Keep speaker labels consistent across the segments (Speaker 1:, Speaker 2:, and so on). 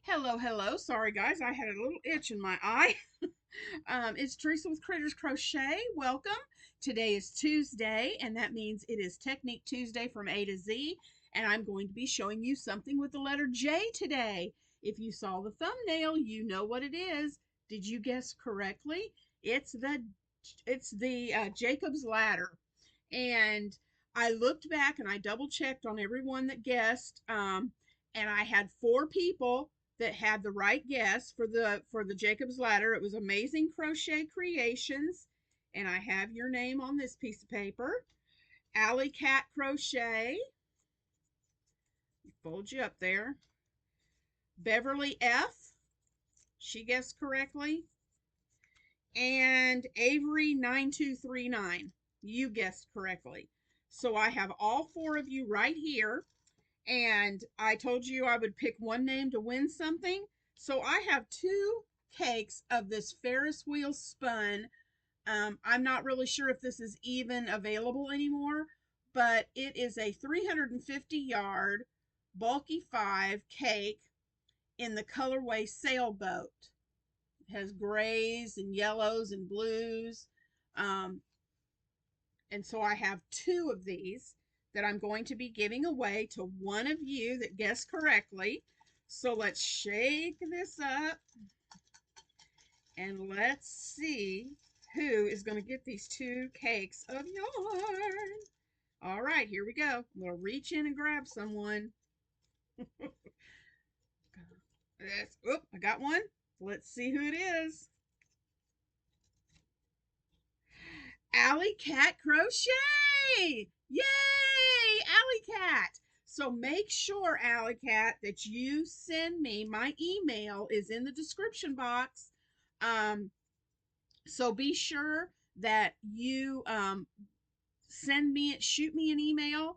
Speaker 1: Hello, hello. Sorry, guys. I had a little itch in my eye. It's Teresa with Critters Crochet. Welcome. Today is Tuesday, and that means it is Technique Tuesday from A to Z, and I'm going to be showing you something with the letter J today. If you saw the thumbnail, you know what it is. Did you guess correctly? It's the Jacob's Ladder, and I looked back and I double checked on everyone that guessed, and I had 4 people that had the right guess for the Jacob's Ladder. It was Amazing Crochet Creations, and I have your name on this piece of paper. Alley Cat Crochet, fold you up there. Beverly F, she guessed correctly. And Avery 9239, you guessed correctly. So I have all 4 of you right here. And I told you I would pick one name to win something. So I have 2 cakes of this Ferris wheel spun. I'm not really sure if this is even available anymore, but it is a 350 yard bulky 5 cake in the colorway Sailboat. It has grays and yellows and blues. And so I have 2 of these that I'm going to be giving away to one of you that guessed correctly. So let's shake this up and let's see who is going to get these 2 cakes of yarn. All right, here we go. I'm going to reach in and grab someone. I got one. Let's see who it is. Alley Cat Crochet! Yay! Alley Cat! So make sure, Alley Cat, that you send me, my email is in the description box. So be sure that you shoot me an email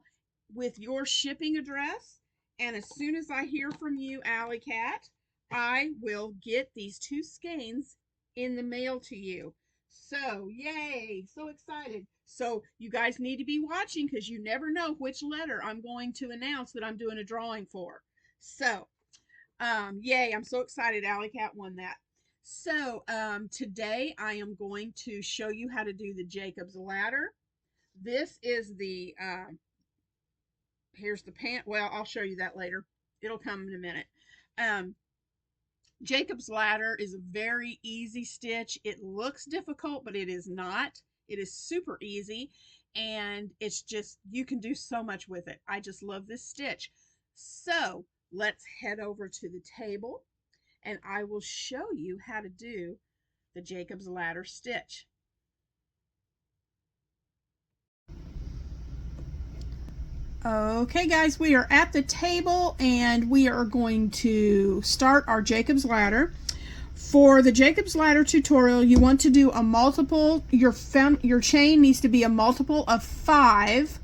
Speaker 1: with your shipping address. And as soon as I hear from you, Alley Cat, I will get these 2 skeins in the mail to you. So, yay, so excited. So, you guys need to be watching because you never know which letter I'm going to announce that I'm doing a drawing for. So, yay, I'm so excited Alley Cat won that. So, today I am going to show you how to do the Jacob's Ladder. This is the, here's the pant. Well, I'll show you that later. It'll come in a minute. Jacob's Ladder is a very easy stitch. It looks difficult, but it is not. It is super easy, and it's just, you can do so much with it. I just love this stitch. So let's head over to the table, and I will show you how to do the Jacob's Ladder stitch. Okay guys, we are at the table and we are going to start our Jacob's Ladder. For the Jacob's Ladder tutorial, you want to do a multiple, your chain needs to be a multiple of 5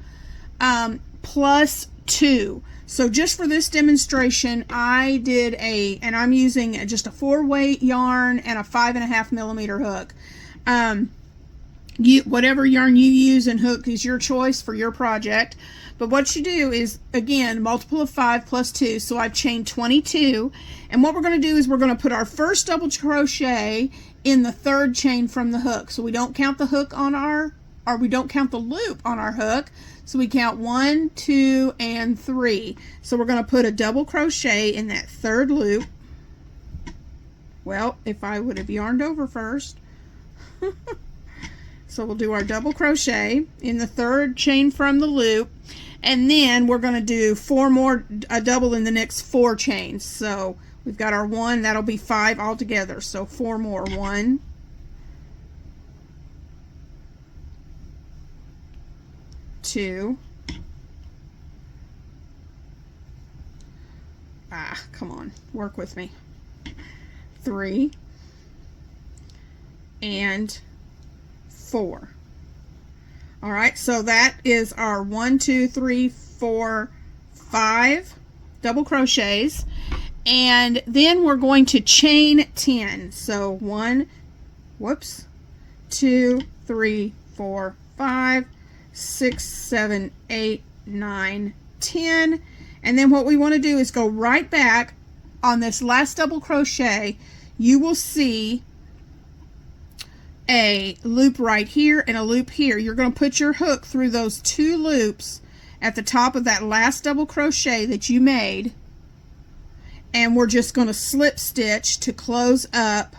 Speaker 1: plus 2. So just for this demonstration, I did and I'm using just a 4-weight yarn and a 5.5 millimeter hook. Whatever yarn you use and hook is your choice for your project. But what you do is, again, multiple of 5 plus 2. So I've chained 22. And what we're going to do is we're going to put our first double crochet in the 3rd chain from the hook. So we don't count the hook on we don't count the loop on our hook. So we count 1, 2, and 3. So we're going to put a double crochet in that 3rd loop. Well, if I would have yarned over first. So we'll do our double crochet in the 3rd chain from the loop, and then we're going to do 4 more, a double in the next 4 chains. So we've got our 1, that'll be 5 altogether. So 4 more, 1, 2, come on, work with me, 3, and 4. All right, so that is our 1, 2, 3, 4, 5 double crochets, and then we're going to chain 10. So 1, 2, 3, 4, 5, 6, 7, 8, 9, 10, and then what we want to do is go right back on this last double crochet, you will see a loop right here and a loop here. You're going to put your hook through those 2 loops at the top of that last double crochet that you made, and we're just going to slip stitch to close up.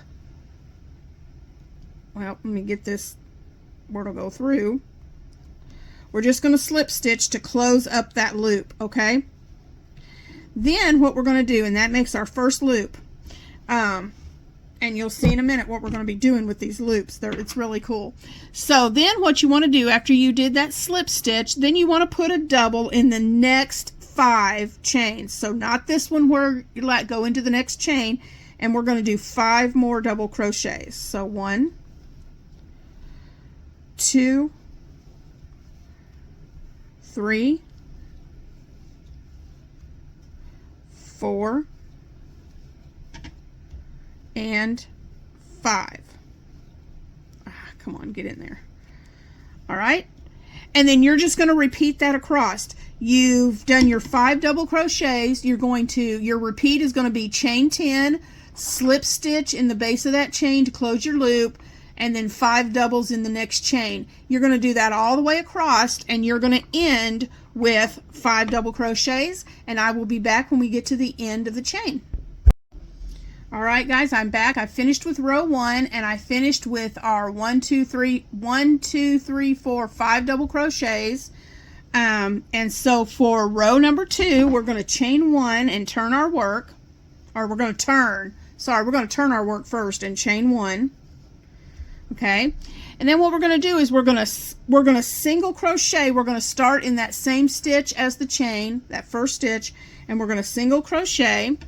Speaker 1: Well, let me get this where it'll go through. We're just going to slip stitch to close up that loop, okay? Then what we're going to do, and that makes our first loop, and you'll see in a minute what we're going to be doing with these loops. It's really cool. So then what you want to do after you did that slip stitch, then you want to put a double in the next 5 chains. So not this one where you let go into the next chain, and we're going to do 5 more double crochets. So 1, 2, 3, 4, and 5. Come on, get in there. All right, and then you're just going to repeat that across. You've done your 5 double crochets. Your repeat is going to be chain 10, slip stitch in the base of that chain to close your loop, and then 5 doubles in the next chain. You're going to do that all the way across, and you're going to end with 5 double crochets, and I will be back when we get to the end of the chain. All right, guys, I'm back. I finished with row 1, and I finished with our 1, 2, 3, 4, 5 double crochets. And so for row number 2, we're going to chain 1 and turn our work, or we're going to turn our work first and chain 1. Okay, and then what we're going to do is we're going to single crochet. We're going to start in that same stitch as the chain, that first stitch, and we're going to single crochet,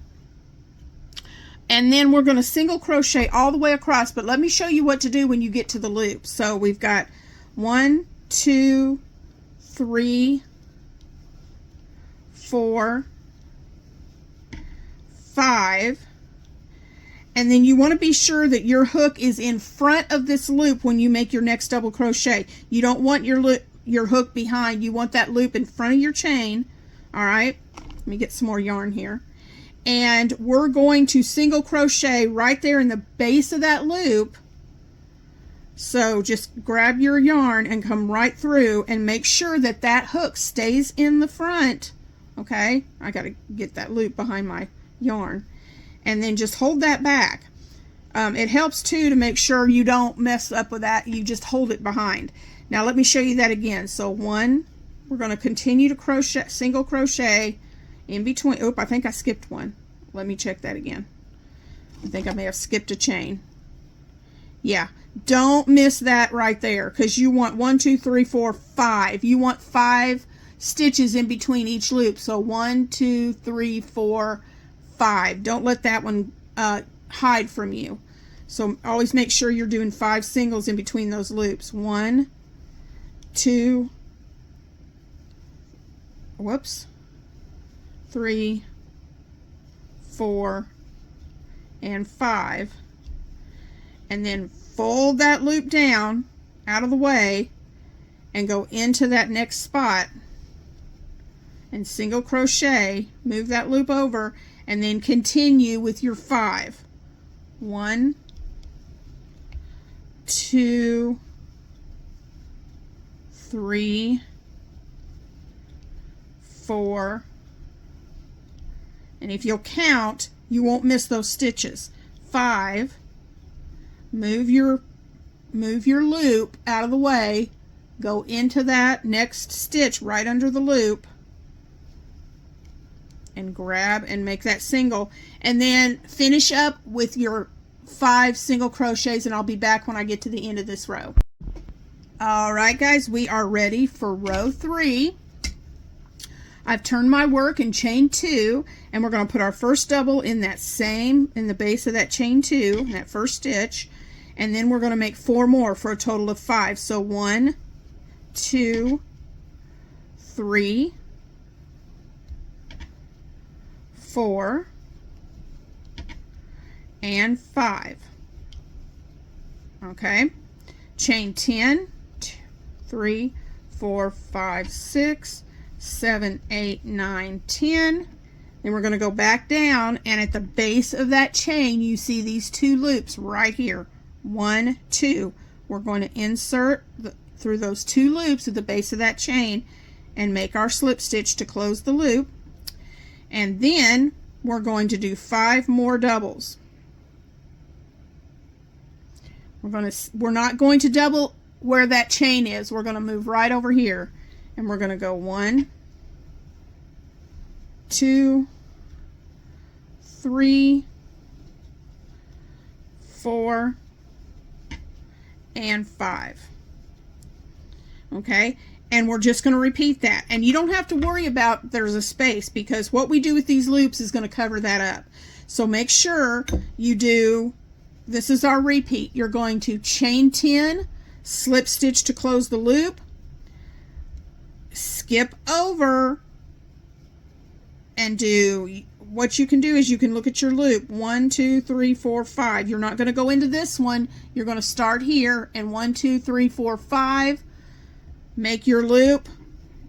Speaker 1: and then we're going to single crochet all the way across. But let me show you what to do when you get to the loop. So we've got 1, 2, 3, 4, 5. And then you want to be sure that your hook is in front of this loop when you make your next double crochet. You don't want your hook behind. You want that loop in front of your chain. All right, let me get some more yarn here. And we're going to single crochet right there in the base of that loop. So just grab your yarn and come right through and make sure that that hook stays in the front. Okay, I got to get that loop behind my yarn. And then just hold that back. It helps too to make sure you don't mess up with that. You just hold it behind. Now let me show you that again. So 1, we're going to continue to crochet, single crochet in between. Oh, I think I skipped one. Let me check that again. I think I may have skipped a chain. Yeah, don't miss that right there, because you want 1, 2, 3, 4, 5. You want 5 stitches in between each loop. So 1, 2, 3, 4, 5. Don't let that one hide from you. So always make sure you're doing 5 singles in between those loops. 1, 2, 3, 4, and 5. And then fold that loop down out of the way and go into that next spot and single crochet, move that loop over, and then continue with your 5. 1, 2, 3, 4, and if you'll count, you won't miss those stitches. 5, move your loop out of the way, go into that next stitch right under the loop, and grab and make that single, and then finish up with your 5 single crochets, and I'll be back when I get to the end of this row. All right, guys, we are ready for row 3. I've turned my work and chain 2, and we're going to put our first double in the base of that chain 2, that first stitch, and then we're going to make 4 more for a total of 5. So 1, 2, 3, 4, and 5. Okay, chain 10, 3, 4, 5, 6, 7, 8, 9, 10. Then we're going to go back down, and at the base of that chain you see these 2 loops right here. 1, 2. We're going to insert through those 2 loops at the base of that chain and make our slip stitch to close the loop. And then we're going to do 5 more doubles. We're not going to double where that chain is. We're going to move right over here, and we're going to go 1, 2, 3, 4, and 5. Okay, and we're just going to repeat that, and you don't have to worry about there's a space, because what we do with these loops is going to cover that up. So make sure you do, this is our repeat. You're going to chain 10, slip stitch to close the loop, skip over, and do, what you can do is you can look at your loop. 1, 2, 3, 4, 5. You're not going to go into this one. You're going to start here, and 1, 2, 3, 4, 5. Make your loop,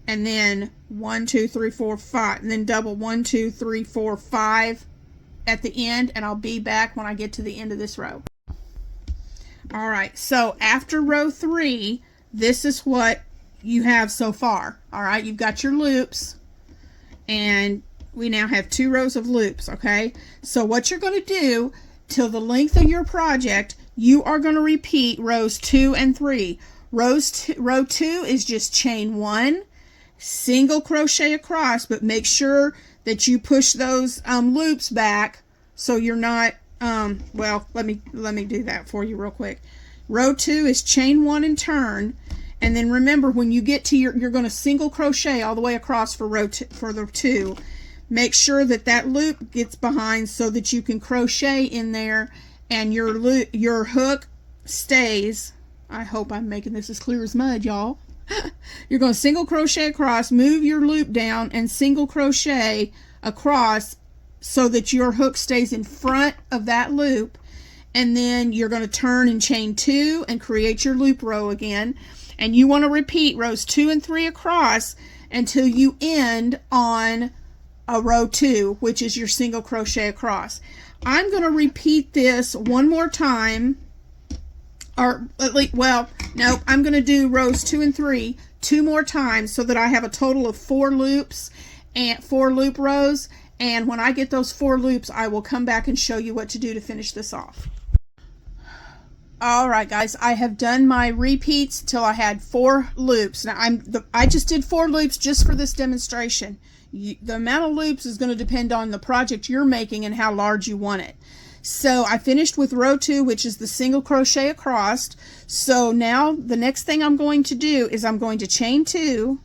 Speaker 1: and then 1, 2, 3, 4, 5, and then double 1, 2, 3, 4, 5 at the end, and I'll be back when I get to the end of this row. All right, so after row 3, this is what you have so far. All right, you've got your loops, and we now have 2 rows of loops. Okay, so what you're going to do till the length of your project, you are going to repeat rows 2 and 3. Row 2 is just chain 1, single crochet across, but make sure that you push those loops back so you're not, well, let me do that for you real quick. Row 2 is chain 1 and turn, and then remember, when you get to you're going to single crochet all the way across for row 2, for the 2. Make sure that that loop gets behind so that you can crochet in there, and your hook stays. I hope I'm making this as clear as mud, y'all. You're going to single crochet across, move your loop down, and single crochet across so that your hook stays in front of that loop. And then you're going to turn and chain 2 and create your loop row again. And you want to repeat rows 2 and 3 across until you end on a row 2, which is your single crochet across. I'm going to repeat this one more time. Or at least, well, nope, I'm going to do rows 2 and 3 2 more times so that I have a total of 4 loops and 4 loop rows. And when I get those 4 loops, I will come back and show you what to do to finish this off. All right, guys, I have done my repeats till I had 4 loops. Now I just did 4 loops just for this demonstration. The amount of loops is going to depend on the project you're making and how large you want it. So I finished with row 2, which is the single crochet across. So now the next thing I'm going to do is I'm going to chain 2,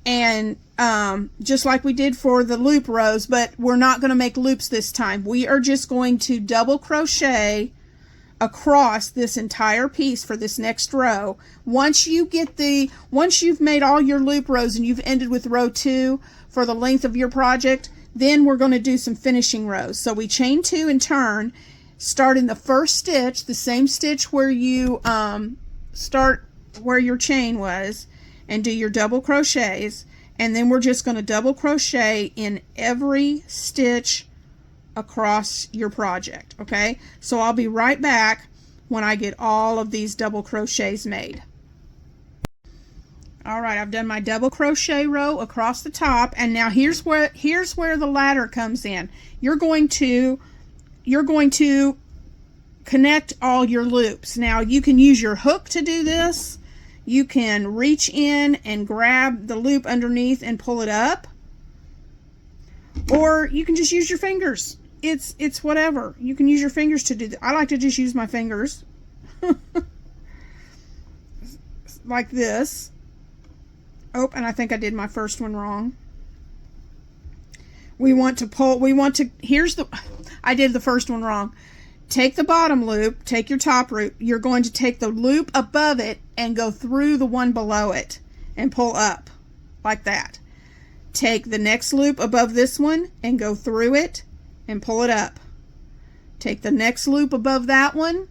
Speaker 1: and just like we did for the loop rows, but we're not going to make loops this time. We are just going to double crochet across this entire piece for this next row. Once you've made all your loop rows and you've ended with row 2 for the length of your project, then we're going to do some finishing rows. So we chain 2 and turn, start in the first stitch, the same stitch where you start where your chain was, and do your double crochets. And then we're just going to double crochet in every stitch across your project. Okay, so I'll be right back when I get all of these double crochets made. All right, I've done my double crochet row across the top, and now here's where the ladder comes in. You're going to connect all your loops. Now you can use your hook to do this. You can reach in and grab the loop underneath and pull it up, or you can just use your fingers. It's whatever. You can use your fingers to do that. I like to just use my fingers like this. Oh, and I think I did my first one wrong. I did the first one wrong. Take the bottom loop, take your top loop. You're going to take the loop above it and go through the one below it and pull up like that. Take the next loop above this one and go through it and pull it up. Take the next loop above that one,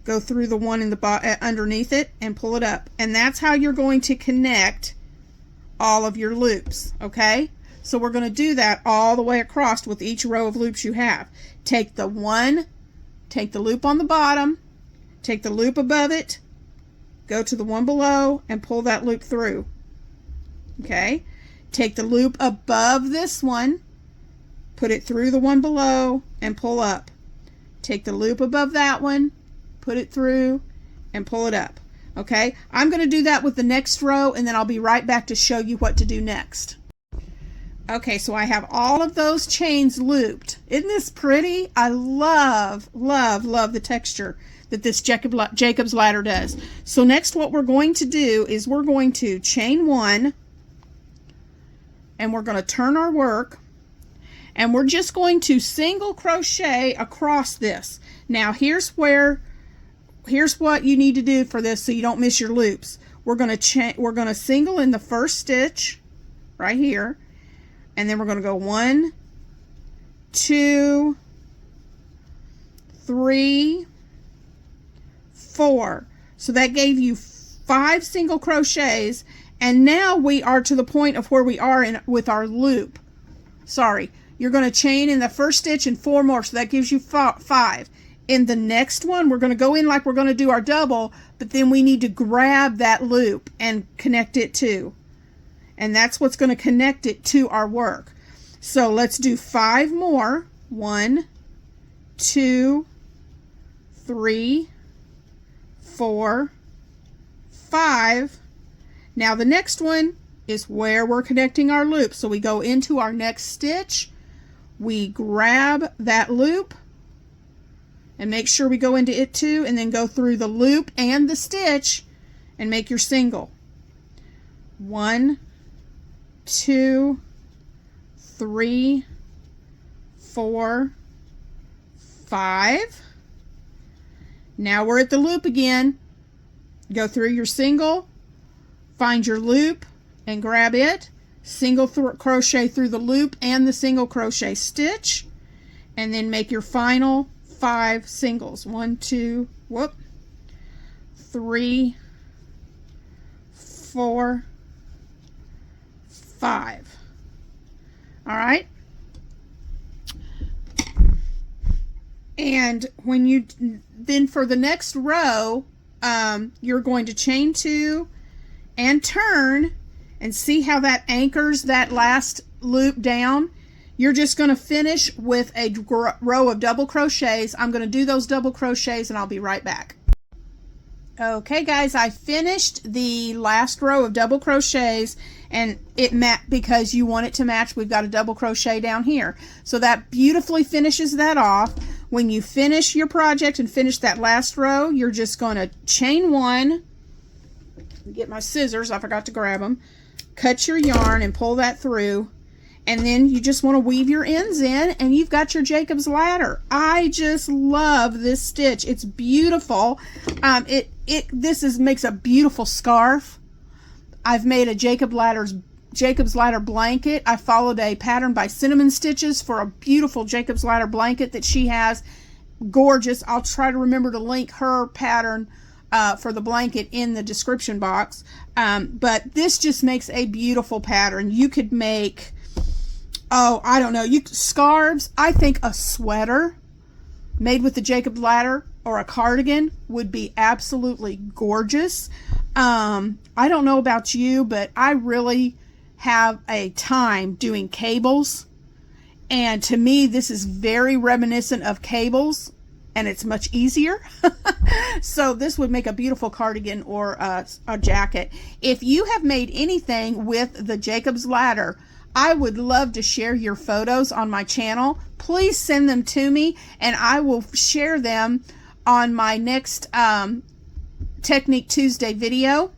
Speaker 1: go through the one in the underneath it and pull it up. And that's how you're going to connect all of your loops. Okay, So we're going to do that all the way across with each row of loops you have. Take the loop on the bottom, take the loop above it, go to the one below and pull that loop through. Okay? Take the loop above this one, put it through the one below and pull up. Take the loop above that one, put it through and pull it up. Okay? I'm going to do that with the next row and then I'll be right back to show you what to do next. Okay, so I have all of those chains looped. Isn't this pretty? I love, love, love the texture that this Jacob's ladder does. So next what we're going to do is we're going to chain one and we're going to turn our work and we're just going to single crochet across this. Now here's what you need to do for this so you don't miss your loops. We're going to single in the first stitch right here. And then we're going to go 1, 2, 3, 4. So that gave you 5 single crochets. And now we are to the point of where we are with our loop. Sorry, you're going to chain in the first stitch and 4 more. So that gives you 5. In the next one, we're going to go in like we're going to do our double, but then we need to grab that loop and connect it too. And that's what's going to connect it to our work. So let's do 5 more. 1, 2, 3, 4, 5. Now the next one is where we're connecting our loop. So we go into our next stitch, we grab that loop and make sure we go into it too, and then go through the loop and the stitch and make your single. 1, 2, 3, 4, 5. Now we're at the loop again. Go through your single, find your loop and grab it, single crochet through the loop and the single crochet stitch, and then make your final 5 singles. 1, 2, 3, 4, 5. All right. And when you then for the next row, you're going to chain 2 and turn and see how that anchors that last loop down. You're just going to finish with a row of double crochets. I'm going to do those double crochets and I'll be right back. Okay guys, I finished the last row of double crochets and it because you want it to match, we've got a double crochet down here. So that beautifully finishes that off. When you finish your project and finish that last row, you're just going to chain 1, get my scissors, I forgot to grab them, cut your yarn and pull that through, and then you just want to weave your ends in and you've got your Jacob's ladder. I just love this stitch. It's beautiful. This makes a beautiful scarf. I've made a Jacob's Ladder blanket. I followed a pattern by Cinnamon Stitches for a beautiful Jacob's Ladder blanket that she has. Gorgeous. I'll try to remember to link her pattern for the blanket in the description box. But this just makes a beautiful pattern. You could make, I don't know, scarves. I think a sweater made with the Jacob's Ladder or a cardigan would be absolutely gorgeous. I don't know about you, but I really have a time doing cables, and to me this is very reminiscent of cables and it's much easier. So this would make a beautiful cardigan or a jacket. If you have made anything with the Jacob's Ladder, I would love to share your photos on my channel. Please send them to me and I will share them on my next Technique Tuesday video.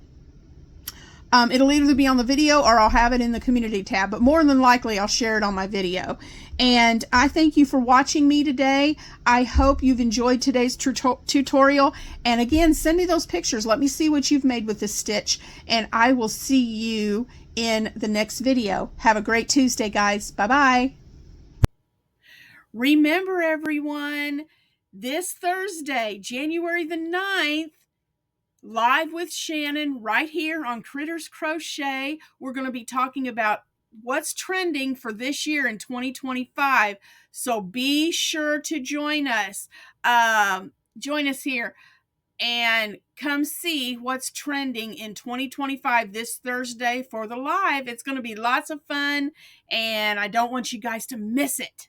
Speaker 1: It'll either be on the video or I'll have it in the community tab, but more than likely I'll share it on my video. And I thank you for watching me today. I hope you've enjoyed today's tutorial. And again, send me those pictures. Let me see what you've made with this stitch, and I will see you in the next video. Have a great Tuesday, guys. Bye-bye. Remember, everyone, this Thursday, January the 9th, live with Shannon right here on Critters Crochet. We're going to be talking about what's trending for this year in 2025. So be sure to join us. Join us here and come see what's trending in 2025 this Thursday for the live. It's going to be lots of fun, and I don't want you guys to miss it.